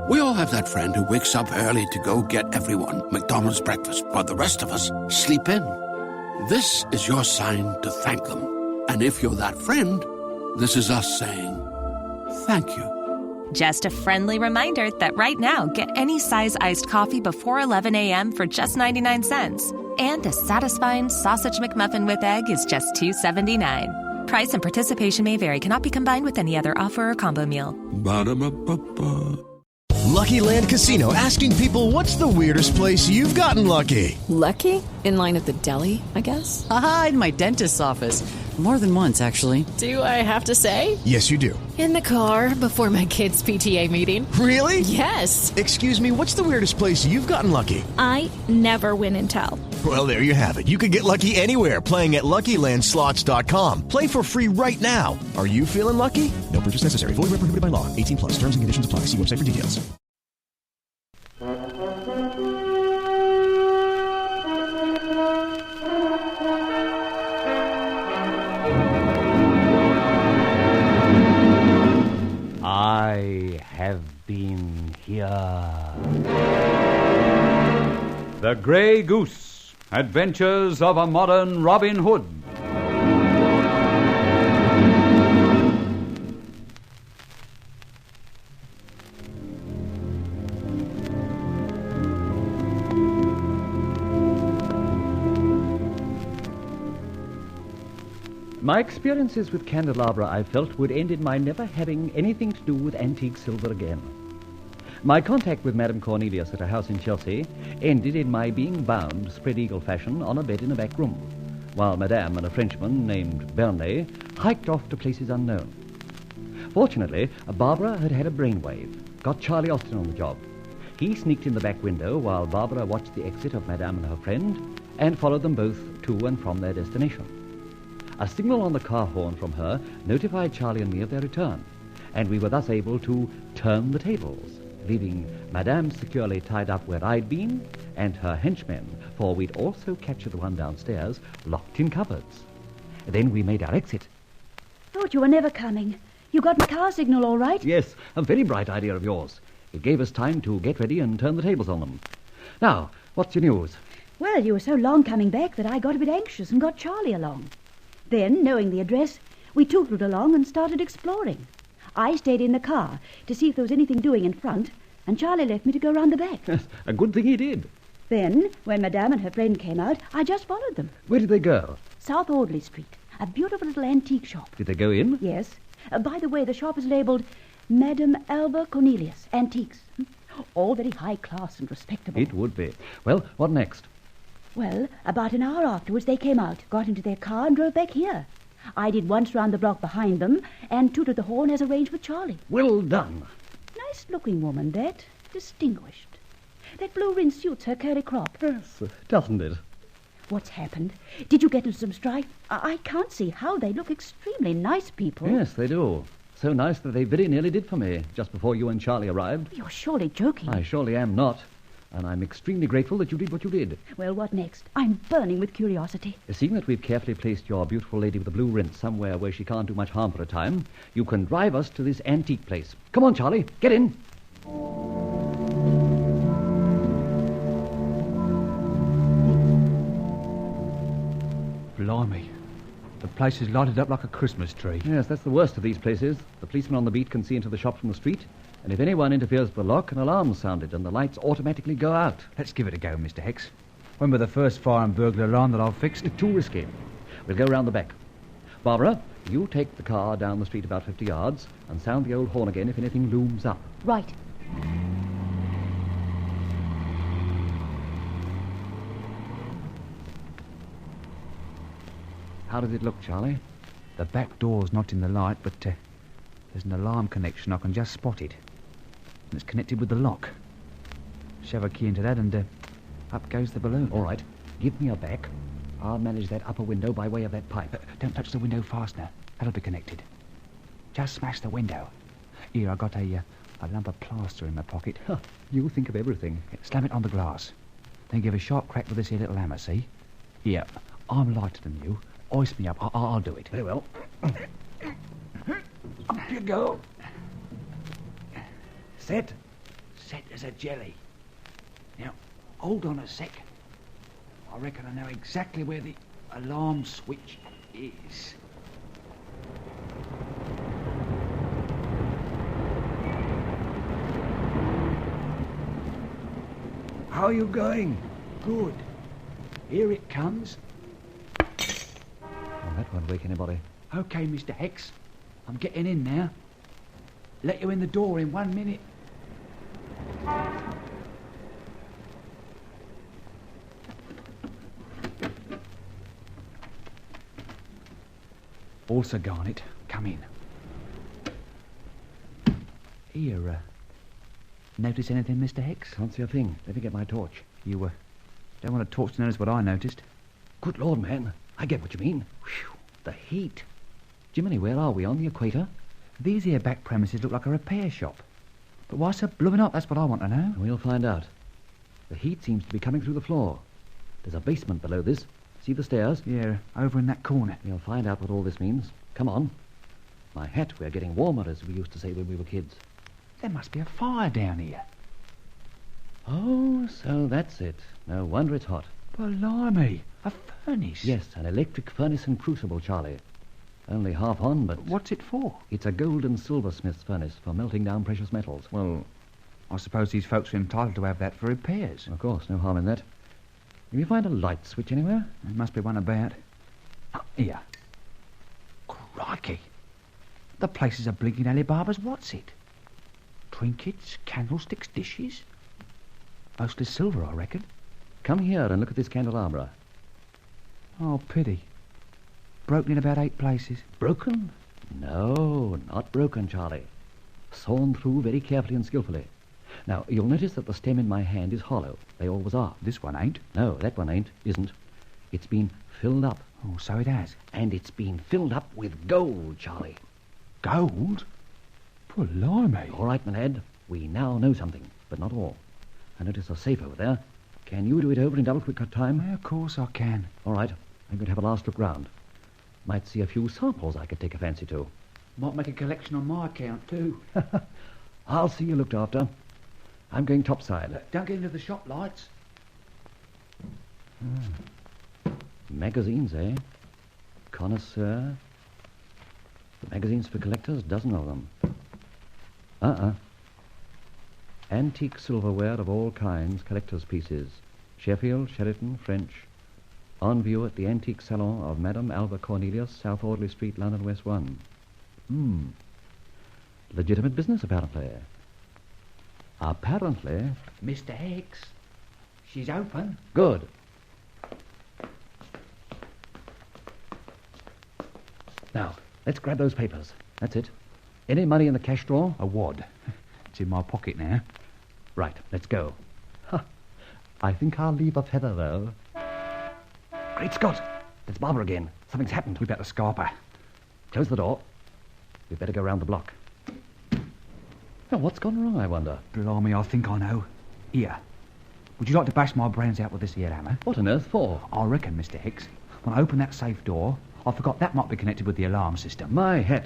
We all have that friend who wakes up early to go get everyone McDonald's breakfast, while the rest of us sleep in. This is your sign to thank them. And if you're that friend, this is us saying thank you. Just a friendly reminder that right now, get any size iced coffee before 11 a.m. for just 99 cents. And a satisfying sausage McMuffin with egg is just $2.79. Price and participation may vary. Cannot be combined with any other offer or combo meal. Ba-da-ba-ba-ba. Lucky Land Casino, asking people, what's the weirdest place you've gotten lucky? Lucky? In line at the deli, I guess? Aha, in my dentist's office. More than once, actually. Do I have to say? Yes, you do. In the car before my kids' PTA meeting. Really? Yes. Excuse me, what's the weirdest place you've gotten lucky? I never win and tell. Well, there you have it. You can get lucky anywhere, playing at LuckyLandSlots.com. Play for free right now. Are you feeling lucky? No purchase necessary. Void where prohibited by law. 18+. Terms and conditions apply. See website for details. I have been here. The Grey Goose, Adventures of a Modern Robin Hood. My experiences with candelabra, I felt, would end in my never having anything to do with antique silver again. My contact with Madame Cornelius at her house in Chelsea ended in my being bound, spread-eagle fashion, on a bed in a back room, while Madame and a Frenchman named Bernay hiked off to places unknown. Fortunately, Barbara had had a brainwave, got Charlie Austin on the job. He sneaked in the back window while Barbara watched the exit of Madame and her friend, and followed them both to and from their destination. A signal on the car horn from her notified Charlie and me of their return, and we were thus able to turn the tables, leaving Madame securely tied up where I'd been, and her henchmen, for we'd also captured the one downstairs, locked in cupboards. Then we made our exit. Thought you were never coming. You got my car signal all right? Yes, a very bright idea of yours. It gave us time to get ready and turn the tables on them. Now, what's your news? Well, you were so long coming back that I got a bit anxious and got Charlie along. Then, knowing the address, we tootled along and started exploring. I stayed in the car to see if there was anything doing in front, and Charlie left me to go round the back. Yes, a good thing he did. Then, when Madame and her friend came out, I just followed them. Where did they go? South Audley Street, a beautiful little antique shop. Did they go in? Yes. By the way, the shop is labelled Madame Alba Cornelius Antiques. All very high class and respectable. It would be. Well, what next? Well, about an hour afterwards they came out, got into their car and drove back here. I did once round the block behind them and tooted the horn as arranged with Charlie. Well done. Nice-looking woman, that. Distinguished. That blue ring suits her curly crop. Yes, doesn't it? What's happened? Did you get into some strife? I can't see how. They look extremely nice people. Yes, they do. So nice that they very nearly did for me, just before you and Charlie arrived. You're surely joking. I surely am not. And I'm extremely grateful that you did what you did. Well, what next? I'm burning with curiosity. Seeing that we've carefully placed your beautiful lady with the blue rinse somewhere where she can't do much harm for a time, you can drive us to this antique place. Come on, Charlie, get in. Blimey. The place is lighted up like a Christmas tree. Yes, that's the worst of these places. The policeman on the beat can see into the shop from the street, and if anyone interferes with the lock, an alarm's sounded and the lights automatically go out. Let's give it a go, Mr. Hex. When were the first fire and burglar alarm that I've fixed? It's too risky. We'll go round the back. Barbara, you take the car down the street about 50 yards and sound the old horn again if anything looms up. Right. How does it look, Charlie? The back door's not in the light, but there's an alarm connection. I can just spot it. And it's connected with the lock. Shove a key into that and up goes the balloon. All right. Give me a back. I'll manage that upper window by way of that pipe. Don't touch the window fastener. That'll be connected. Just smash the window. Here, I got a lump of plaster in my pocket. Huh, you think of everything. Slam it on the glass. Then give a sharp crack with this here little hammer, see? Here, I'm lighter than you. Hoist me up. I'll do it. Very well. Up you go. Set. set as a jelly. Now, hold on a sec. I reckon I know exactly where the alarm switch is. How are you going? Good. Here it comes. Oh, that won't wake anybody. Okay, Mr. Hex. I'm getting in now. Let you in the door in 1 minute. Also, Garnet, come in. Here, notice anything, Mr. Hex? Can't see a thing. Let me get my torch. You, don't want a torch to notice what I noticed. Good Lord, man. I get what you mean. Whew, the heat. Jiminy, where are we? On the equator? These here back premises look like a repair shop. But why so blooming hot? That's what I want to know. We'll find out. The heat seems to be coming through the floor. There's a basement below this. See the stairs? Yeah, over in that corner. We'll find out what all this means. Come on. My hat, we're getting warmer, as we used to say when we were kids. There must be a fire down here. Oh, so that's it. No wonder it's hot. Blimey, a furnace? Yes, an electric furnace and crucible, Charlie. Only half on, but... What's it for? It's a gold and silversmith's furnace for melting down precious metals. Well, I suppose these folks are entitled to have that for repairs. Of course, no harm in that. Can you find a light switch anywhere? There must be one about. Oh, here. Crikey. The place is a blinking Alibaba's what's it? Trinkets, candlesticks, dishes. Mostly silver, I reckon. Come here and look at this candelabra. Oh, pity. Broken in about 8 places. Broken? No, not broken, Charlie. Sawn through very carefully and skillfully. Now, you'll notice that the stem in my hand is hollow. They always are. This one ain't. No, that one isn't. It's been filled up. Oh, so it has. And it's been filled up with gold, Charlie. Gold? Blimey. All right, my lad. We now know something, but not all. I notice a safe over there. Can you do it over in double quick time? Yeah, of course I can. All right. I'm going to have a last look round. Might see a few samples I could take a fancy to. Might make a collection on my account, too. I'll see you looked after. I'm going topside. Don't get into the shop lights. Magazines, eh? Connoisseur. The magazines for collectors, dozen of them. Antique silverware of all kinds, collector's pieces. Sheffield, Sheraton, French. On view at the antique salon of Madame Alva Cornelius, South Audley Street, London, West 1. Legitimate business, apparently. Apparently. Mr. Hicks, she's open. Good. Now, let's grab those papers. That's it. Any money in the cash drawer? A wad. It's in my pocket now. Right, let's go. I think I'll leave a feather, though. Great Scott! It's Barbara again. Something's happened. We better scarp her. Close the door. We'd better go round the block. Now, what's gone wrong, I wonder? Blimey, I think I know. Here. Would you like to bash my brains out with this here hammer? What on earth for? I reckon, Mr. Hicks, when I opened that safe door, I forgot that might be connected with the alarm system. My hat.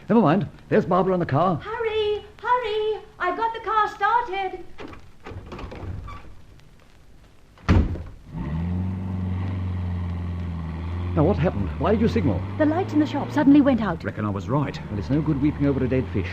Never mind. There's Barbara in the car. Hurry! Hurry! I've got the car started. Now, what happened? Why did you signal? The lights in the shop suddenly went out. Reckon I was right. Well, it's no good weeping over a dead fish.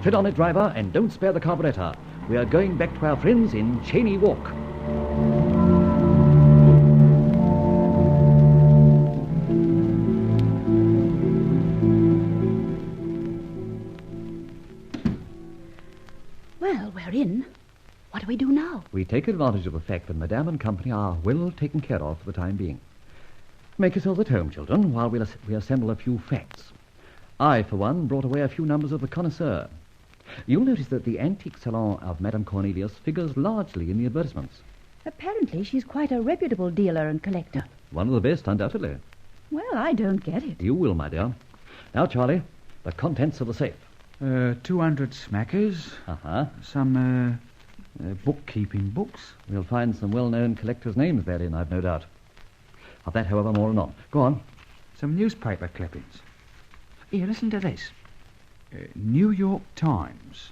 Tread on it, driver, and don't spare the carburettor. We are going back to our friends in Cheney Walk. Well, we're in. What do we do now? We take advantage of the fact that Madame and company are well taken care of for the time being. Make yourselves at home, children, while we assemble a few facts. I, for one, brought away a few numbers of the Connoisseur. You'll notice that the antique salon of Madame Cornelius figures largely in the advertisements. Apparently she's quite a reputable dealer and collector. One of the best, undoubtedly. Well, I don't get it. You will, my dear. Now, Charlie, the contents of the safe. 200 smackers. Some, bookkeeping books. We'll find some well-known collectors' names therein, I've no doubt. Of that, however, more anon. Go on. Some newspaper clippings. Here, listen to this. New York Times.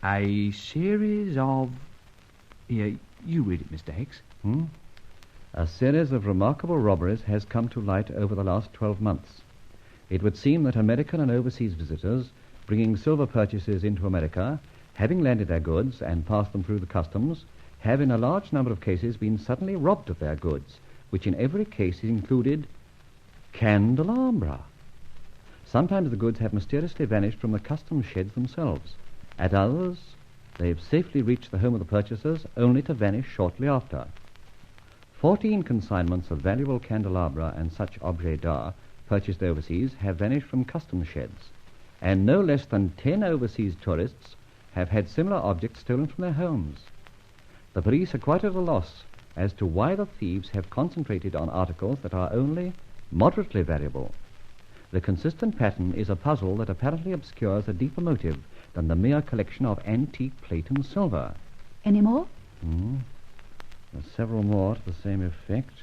A series of... Yeah, you read it, Mr. Hicks. A series of remarkable robberies has come to light over the last 12 months. It would seem that American and overseas visitors bringing silver purchases into America, having landed their goods and passed them through the customs, have in a large number of cases been suddenly robbed of their goods, which in every case included candelabra. Sometimes the goods have mysteriously vanished from the customs sheds themselves. At others, they have safely reached the home of the purchasers, only to vanish shortly after. 14 consignments of valuable candelabra and such objets d'art purchased overseas have vanished from customs sheds, and no less than 10 overseas tourists have had similar objects stolen from their homes. The police are quite at a loss as to why the thieves have concentrated on articles that are only moderately valuable. The consistent pattern is a puzzle that apparently obscures a deeper motive than the mere collection of antique plate and silver. Any more? There's several more to the same effect.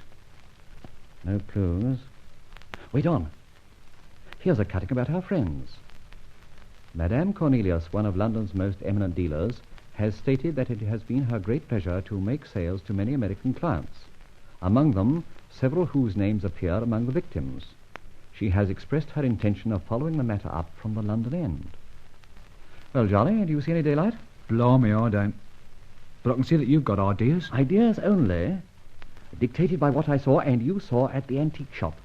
No clues. Wait on. Here's a cutting about her friends. Madame Cornelius, one of London's most eminent dealers, has stated that it has been her great pleasure to make sales to many American clients, among them several whose names appear among the victims. She has expressed her intention of following the matter up from the London end. Well, Johnny, do you see any daylight? Blimey, I don't. But I can see that you've got ideas. Ideas only, dictated by what I saw and you saw at the antique shop.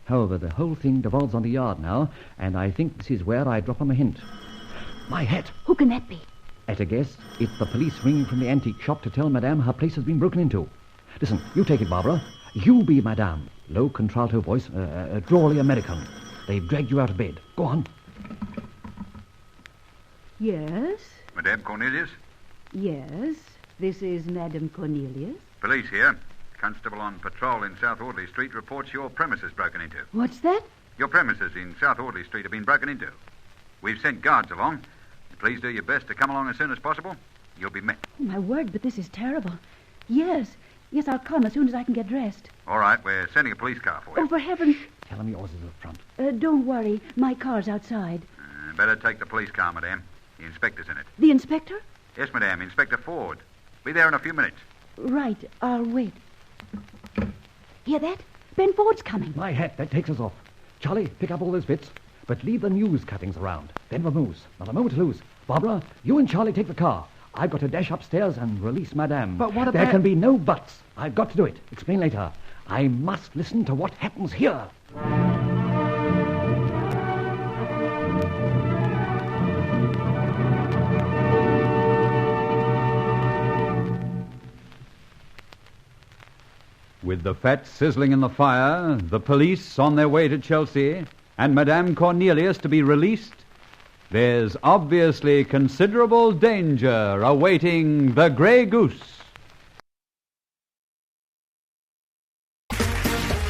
However, the whole thing devolves on the yard now, and I think this is where I drop 'em a hint. My hat! Who can that be? At a guess, it's the police ringing from the antique shop to tell Madame her place has been broken into. Listen, you take it, Barbara. You be Madame. Low contralto voice, drawly American. They've dragged you out of bed. Go on. Yes? Madame Cornelius? Yes. This is Madame Cornelius. Police here. Constable on patrol in South Audley Street reports your premises broken into. What's that? Your premises in South Audley Street have been broken into. We've sent guards along. Please do your best to come along as soon as possible. You'll be met. Oh, my word, but this is terrible. Yes, I'll come as soon as I can get dressed. All right, we're sending a police car for you. Oh, for heaven's... Tell them yours is up front. Don't worry, my car's outside. Better take the police car, madame. The inspector's in it. The inspector? Yes, madame, Inspector Ford. Be there in a few minutes. Right, I'll wait. Hear that? Ben Ford's coming. My hat, that takes us off. Charlie, pick up all those bits, but leave the news cuttings around. Then vamoose. Not a moment to lose. Barbara, you and Charlie take the car. I've got to dash upstairs and release Madame. But what about... There can be no buts. I've got to do it. Explain later. I must listen to what happens here. With the fat sizzling in the fire, the police on their way to Chelsea, and Madame Cornelius to be released, there's obviously considerable danger awaiting the Grey Goose.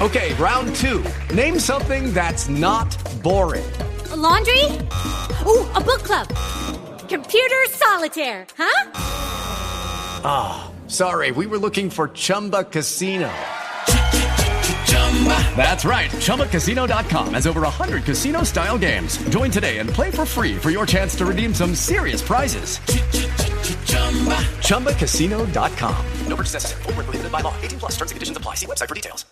Okay, round two. Name something that's not boring. A laundry? Ooh, a book club. Computer solitaire, huh? Ah, sorry, we were looking for Chumba Casino. That's right, ChumbaCasino.com has over 100 casino-style games. Join today and play for free for your chance to redeem some serious prizes. ChumbaCasino.com. No purchase necessary. Void where prohibited by law. 18+ terms and conditions apply. See website for details.